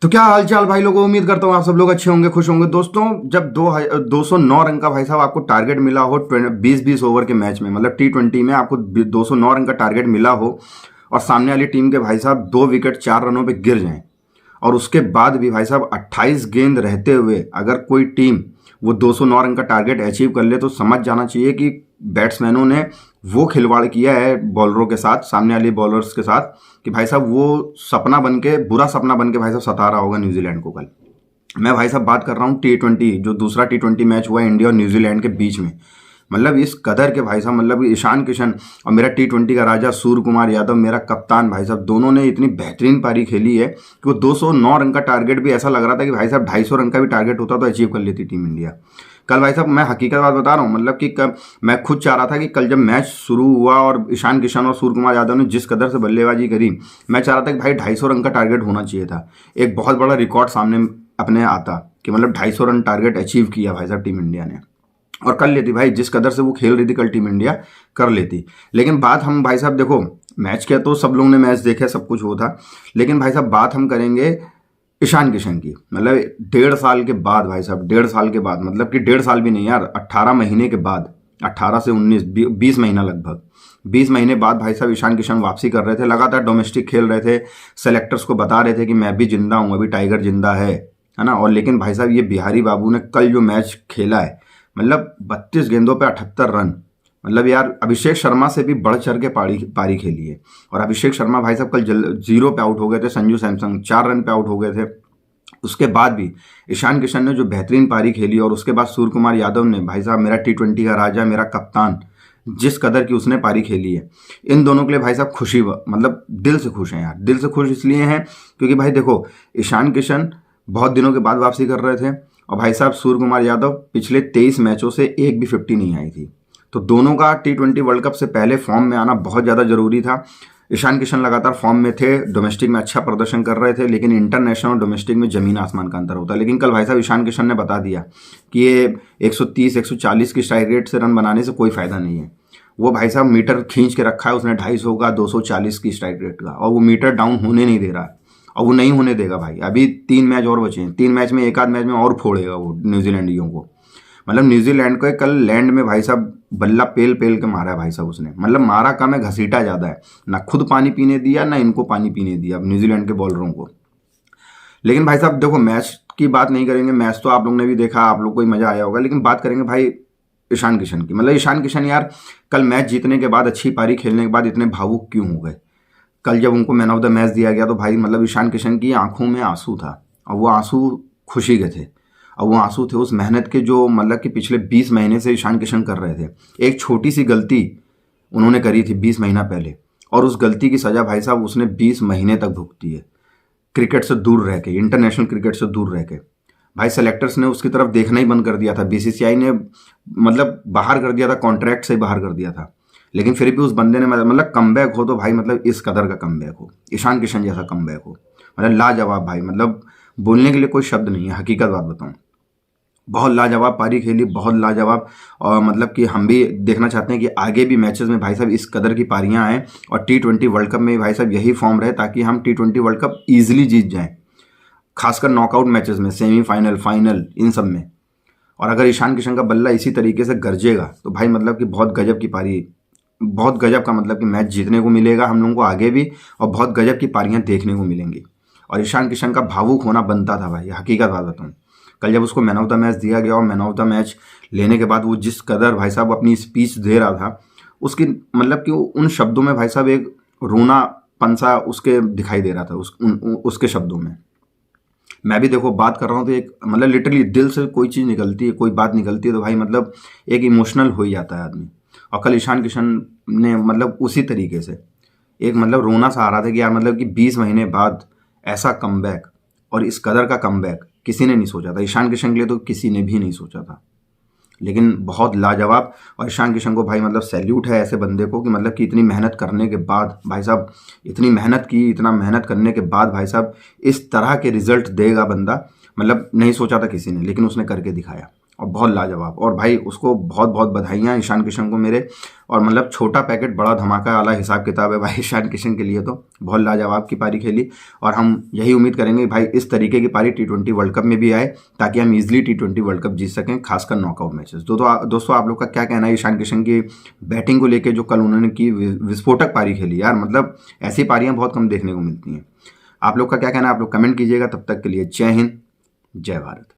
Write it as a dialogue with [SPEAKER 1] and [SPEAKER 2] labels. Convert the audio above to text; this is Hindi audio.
[SPEAKER 1] तो क्या हाल चाल भाई लोगों, उम्मीद करता हूँ आप सब लोग अच्छे होंगे, खुश होंगे। दोस्तों, जब 209 रन का भाई साहब आपको टारगेट मिला हो 20-20 ओवर के मैच में, मतलब T20 में आपको 209 रन का टारगेट मिला हो और सामने वाली टीम के भाई साहब 2 विकेट 4 रनों पे गिर जाएं और उसके बाद भी भाई साहब 28 गेंद रहते हुए अगर कोई टीम वो 209 रन का टारगेट अचीव कर ले, तो समझ जाना चाहिए कि बैट्समैनों ने वो खिलवाड़ किया है बॉलरों के साथ, सामने वाले बॉलर्स के साथ, कि भाई साहब वो सपना बन के, बुरा सपना बन के भाई साहब सता रहा होगा न्यूजीलैंड को कल। मैं भाई साहब बात कर रहा हूँ T20, जो दूसरा T20 मैच हुआ इंडिया और न्यूजीलैंड के बीच में। मतलब इस कदर के भाई साहब, मतलब ईशान किशन और मेरा T20 का राजा सूर्य कुमार यादव, मेरा कप्तान भाई साहब, दोनों ने इतनी बेहतरीन पारी खेली है कि वो 209 रन का टारगेट भी ऐसा लग रहा था कि भाई साहब 250 रन का भी टारगेट होता तो अचीव कर लेती टीम इंडिया कल। भाई साहब मैं हकीकत बात बता रहा हूँ, मतलब कि मैं खुद चाह रहा था कि कल जब मैच शुरू हुआ और ईशान किशन और सूर्य कुमार यादव ने जिस कदर से बल्लेबाजी करी, मैं चाह रहा था कि भाई 250 रन का टारगेट होना चाहिए था। एक बहुत बड़ा रिकॉर्ड सामने अपने आता कि मतलब 250 रन टारगेट अचीव किया भाई साहब टीम इंडिया ने, और कर लेती भाई। जिस कदर से वो खेल रही थी कल टीम इंडिया, कर लेती। लेकिन बात हम भाई साहब देखो, मैच क्या, तो सब लोगों ने मैच देखा, सब कुछ वो था, लेकिन भाई साहब बात हम करेंगे ईशान किशन की। मतलब 1.5 साल के बाद भाई साहब, 1.5 साल के बाद, मतलब कि 1.5 साल भी नहीं यार, 18 महीने के बाद, 18 से 19 20 महीना, लगभग 20 महीने बाद भाई साहब ईशान किशन वापसी कर रहे थे। लगातार डोमेस्टिक खेल रहे थे, सेलेक्टर्स को बता रहे थे कि मैं भी जिंदा हूँ, अभी टाइगर जिंदा है ना। और लेकिन भाई साहब ये बिहारी बाबू ने कल जो मैच खेला है, मतलब 32 गेंदों पे 78 रन, मतलब यार अभिषेक शर्मा से भी बढ़ चढ़ के पारी खेली है। और अभिषेक शर्मा भाई साहब कल 0 पे आउट हो गए थे, संजू सैमसन 4 रन पे आउट हो गए थे। उसके बाद भी ईशान किशन ने जो बेहतरीन पारी खेली, और उसके बाद सूर्य कुमार यादव ने भाई साहब, मेरा T20 का राजा, मेरा कप्तान, जिस कदर की उसने पारी खेली है, इन दोनों के लिए भाई साहब खुशी, मतलब दिल से खुश हैं यार। दिल से खुश इसलिए हैं क्योंकि भाई देखो, ईशान किशन बहुत दिनों के बाद वापसी कर रहे थे और भाई साहब सूर्य कुमार यादव पिछले 23 मैचों से एक भी 50 नहीं आई थी। तो दोनों का T20 वर्ल्ड कप से पहले फॉर्म में आना बहुत ज़्यादा जरूरी था। ईशान किशन लगातार फॉर्म में थे, डोमेस्टिक में अच्छा प्रदर्शन कर रहे थे, लेकिन इंटरनेशनल और डोमेस्टिक में जमीन आसमान का अंतर होता है। लेकिन कल भाई साहब ईशान किशन ने बता दिया कि ये 130-140 की स्ट्राइक रेट से रन बनाने से कोई फायदा नहीं है। वो भाई साहब मीटर खींच के रखा है उसने 250 का, 240 की स्ट्राइक रेट का, और वो मीटर डाउन होने नहीं दे रहा है, और वो नहीं होने देगा भाई। अभी 3 मैच और बचे हैं, 3 मैच में एक आध मैच में और फोड़ेगा वो न्यूजीलैंडियों को। मतलब न्यूजीलैंड को कल लैंड में भाई साहब बल्ला पेल पेल के मारा है भाई साहब उसने, मतलब मारा कम है, घसीटा ज़्यादा है। ना खुद पानी पीने दिया, ना इनको पानी पीने दिया न्यूजीलैंड के बॉलरों को। लेकिन भाई साहब देखो, मैच की बात नहीं करेंगे, मैच तो आप लोग ने भी देखा, आप लोग को ही मज़ा आया होगा, लेकिन बात करेंगे भाई ईशान किशन की। मतलब ईशान किशन यार कल मैच जीतने के बाद, अच्छी पारी खेलने के बाद इतने भावुक क्यों हो गए? कल जब उनको मैन ऑफ द मैच दिया गया तो भाई मतलब ईशान किशन की आंखों में आंसू था, और वो आंसू खुशी के थे, और वो आंसू थे उस मेहनत के जो मतलब कि पिछले 20 महीने से ईशान किशन कर रहे थे। एक छोटी सी गलती उन्होंने करी थी 20 महीना पहले, और उस गलती की सज़ा भाई साहब उसने 20 महीने तक भुगती है, क्रिकेट से दूर रह के, इंटरनेशनल क्रिकेट से दूर रह के। भाई सेलेक्टर्स ने उसकी तरफ देखना ही बंद कर दिया था, BCCI ने मतलब बाहर कर दिया था, कॉन्ट्रैक्ट से बाहर कर दिया था। लेकिन फिर भी उस बंदे ने मतलब कमबैक हो तो भाई मतलब इस कदर का कमबैक हो, ईशान किशन जैसा कमबैक हो, मतलब लाजवाब भाई, मतलब बोलने के लिए कोई शब्द नहीं है। हकीकत बात बताऊं, बहुत लाजवाब पारी खेली, बहुत लाजवाब। और मतलब कि हम भी देखना चाहते हैं कि आगे भी मैचेस में भाई साहब इस कदर की पारियां आएँ, और T20 वर्ल्ड कप में भाई साहब यही फॉर्म रहे, ताकि हम T20 वर्ल्ड कप ईजिली जीत जाएं, खासकर नॉकआउट मैचेस में, सेमीफाइनल, फाइनल, इन सब में। और अगर ईशान किशन का बल्ला इसी तरीके से गरजेगा तो भाई मतलब कि बहुत गजब की पारी, बहुत गजब का मतलब कि मैच जीतने को मिलेगा हम लोगों को आगे भी, और बहुत गजब की पारियां देखने को मिलेंगी। और ईशान किशन का भावुक होना बनता था भाई, हकीकत बात बताऊं। कल जब उसको मैन ऑफ द मैच दिया गया, और मैन ऑफ द मैच लेने के बाद वो जिस कदर भाई साहब अपनी स्पीच दे रहा था, उसकी मतलब कि उन शब्दों में भाई साहब एक रोना पंसा उसके दिखाई दे रहा था, उसके शब्दों में। मैं भी देखो बात कर रहा हूँ तो एक मतलब लिटरली दिल से कोई चीज़ निकलती है, कोई बात निकलती है तो भाई मतलब एक इमोशनल हो ही जाता है आदमी। और कल ईशान किशन ने मतलब उसी तरीके से एक मतलब रोना सा आ रहा था कि यार मतलब कि 20 महीने बाद ऐसा कमबैक, और इस कदर का कमबैक किसी ने नहीं सोचा था। ईशान किशन के लिए तो किसी ने भी नहीं सोचा था, लेकिन बहुत लाजवाब। और ईशान किशन को भाई मतलब सैल्यूट है ऐसे बंदे को, कि मतलब कि इतनी मेहनत करने के बाद भाई साहब, इतनी मेहनत की, इतना मेहनत करने के बाद भाई साहब इस तरह के रिजल्ट देगा बंदा, मतलब नहीं सोचा था किसी ने, लेकिन उसने करके दिखाया। और बहुत लाजवाब। और भाई उसको बहुत बहुत बधाइयाँ ईशान किशन को मेरे। और मतलब छोटा पैकेट बड़ा धमाका वाला हिसाब किताब है भाई ईशान किशन के लिए, तो बहुत लाजवाब की पारी खेली। और हम यही उम्मीद करेंगे भाई इस तरीके की पारी T20 वर्ल्ड कप में भी आए, ताकि हम इजीली T20 वर्ल्ड कप जीत सकें, खासकर नॉकआउट मैचेस। दोस्तों आप लोग का क्या कहना है ईशान किशन की बैटिंग को लेकर, जो कल उन्होंने की विस्फोटक पारी खेली यार, मतलब ऐसी पारियां बहुत कम देखने को मिलती हैं। आप लोग का क्या कहना है, आप लोग कमेंट कीजिएगा। तब तक के लिए जय हिंद, जय भारत।